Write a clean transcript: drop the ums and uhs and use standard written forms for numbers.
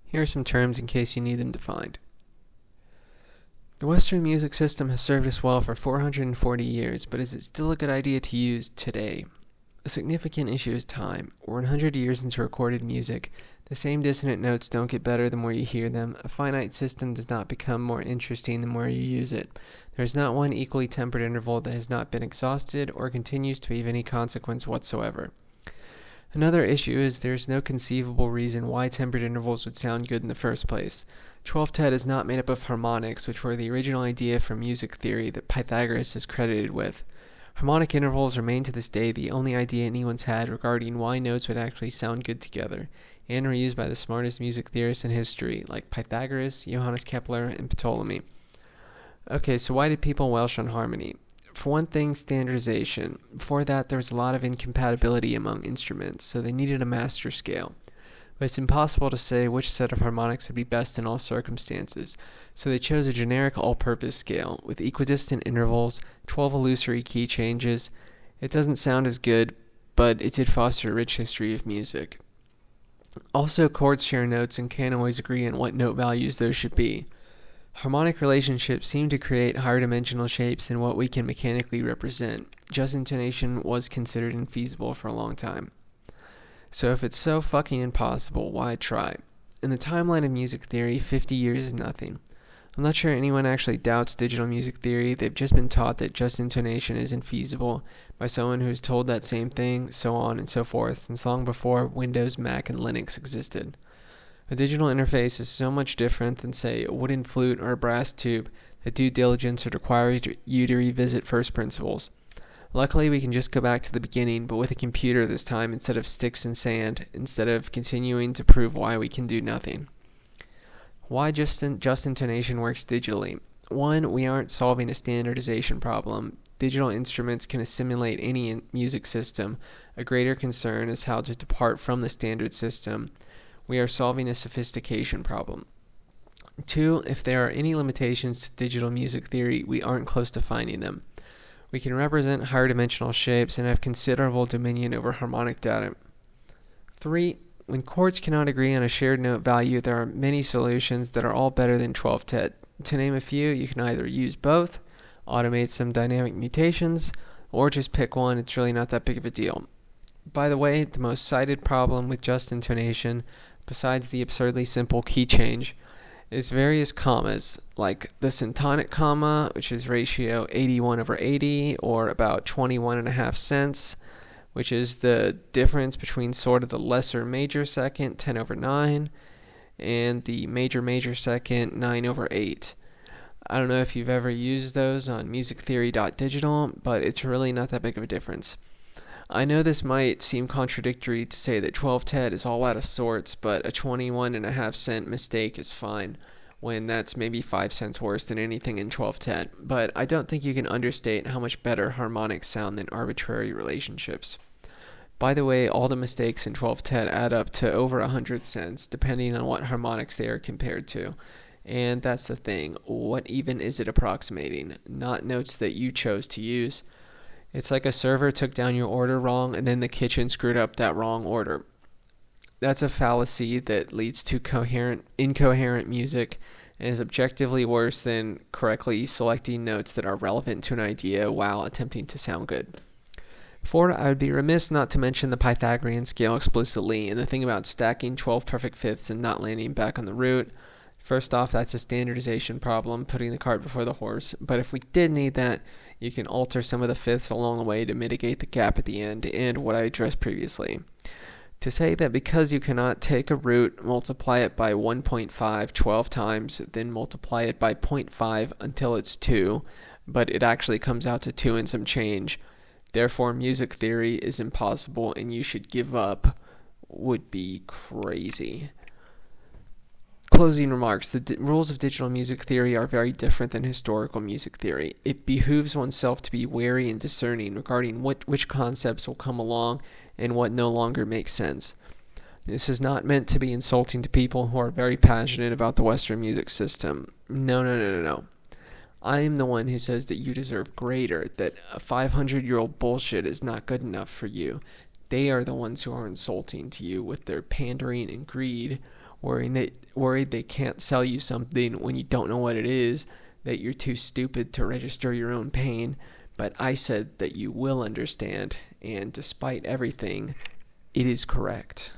Here are some terms in case you need them defined. The Western music system has served us well for 440 years, but is it still a good idea to use today? A significant issue is time. We're 100 years into recorded music. The same dissonant notes don't get better the more you hear them. A finite system does not become more interesting the more you use it. There is not one equally tempered interval that has not been exhausted or continues to be of any consequence whatsoever. Another issue is there is no conceivable reason why tempered intervals would sound good in the first place. 12th is not made up of harmonics, which were the original idea for music theory that Pythagoras is credited with. Harmonic intervals remain to this day the only idea anyone's had regarding why notes would actually sound good together, and were used by the smartest music theorists in history, like Pythagoras, Johannes Kepler, and Ptolemy. Okay, so why did people welsh on harmony? For one thing, standardization. Before that, there was a lot of incompatibility among instruments, so they needed a master scale. But it's impossible to say which set of harmonics would be best in all circumstances, so they chose a generic all-purpose scale, with equidistant intervals, 12 illusory key changes. It doesn't sound as good, but it did foster a rich history of music. Also, chords share notes and can't always agree on what note values those should be. Harmonic relationships seem to create higher dimensional shapes than what we can mechanically represent. Just intonation was considered infeasible for a long time. So if it's so fucking impossible, why try? In the timeline of music theory, 50 years is nothing. I'm not sure anyone actually doubts digital music theory. They've just been taught that just intonation is infeasible by someone who's told that same thing, so on and so forth, since long before Windows, Mac, and Linux existed. A digital interface is so much different than, say, a wooden flute or a brass tube that due diligence would require you to revisit first principles. Luckily, we can just go back to the beginning, but with a computer this time instead of sticks and sand, instead of continuing to prove why we can do nothing. Why just intonation works digitally? One, we aren't solving a standardization problem. Digital instruments can assimilate any music system. A greater concern is how to depart from the standard system. We are solving a sophistication problem. Two, if there are any limitations to digital music theory, we aren't close to finding them. We can represent higher dimensional shapes and have considerable dominion over harmonic data. Three, when chords cannot agree on a shared note value, there are many solutions that are all better than 12-tet. To name a few, you can either use both, automate some dynamic mutations, or just pick one. It's really not that big of a deal. By the way, the most cited problem with just intonation, besides the absurdly simple key change, is various commas, like the syntonic comma, which is ratio 81/80, or about 21.5 cents, which is the difference between sort of the lesser major second, 10/9, and the major second, 9/8. I don't know if you've ever used those on musictheory.digital, but it's really not that big of a difference. I know this might seem contradictory to say that 12-tet is all out of sorts, but a 21.5 cent mistake is fine, when that's maybe 5 cents worse than anything in 12-tet, but I don't think you can understate how much better harmonics sound than arbitrary relationships. By the way, all the mistakes in 12-tet add up to over 100 cents, depending on what harmonics they are compared to. And that's the thing, what even is it approximating? Not notes that you chose to use. It's like a server took down your order wrong and then the kitchen screwed up that wrong order. That's a fallacy that leads to incoherent music and is objectively worse than correctly selecting notes that are relevant to an idea while attempting to sound good. Four, I would be remiss not to mention the Pythagorean scale explicitly and the thing about stacking 12 perfect fifths and not landing back on the root. First off, that's a standardization problem, putting the cart before the horse, but if we did need that, you can alter some of the fifths along the way to mitigate the gap at the end, and what I addressed previously. To say that because you cannot take a root, multiply it by 1.5 12 times, then multiply it by 0.5 until it's 2, but it actually comes out to 2 and some change, therefore music theory is impossible and you should give up, would be crazy. Closing remarks. The rules of digital music theory are very different than historical music theory. It behooves oneself to be wary and discerning regarding which concepts will come along and what no longer makes sense. This is not meant to be insulting to people who are very passionate about the Western music system. No. I am the one who says that you deserve greater, that a 500-year-old bullshit is not good enough for you. They are the ones who are insulting to you with their pandering and greed, worried they can't sell you something when you don't know what it is, that you're too stupid to register your own pain. But I said that you will understand, and despite everything, it is correct.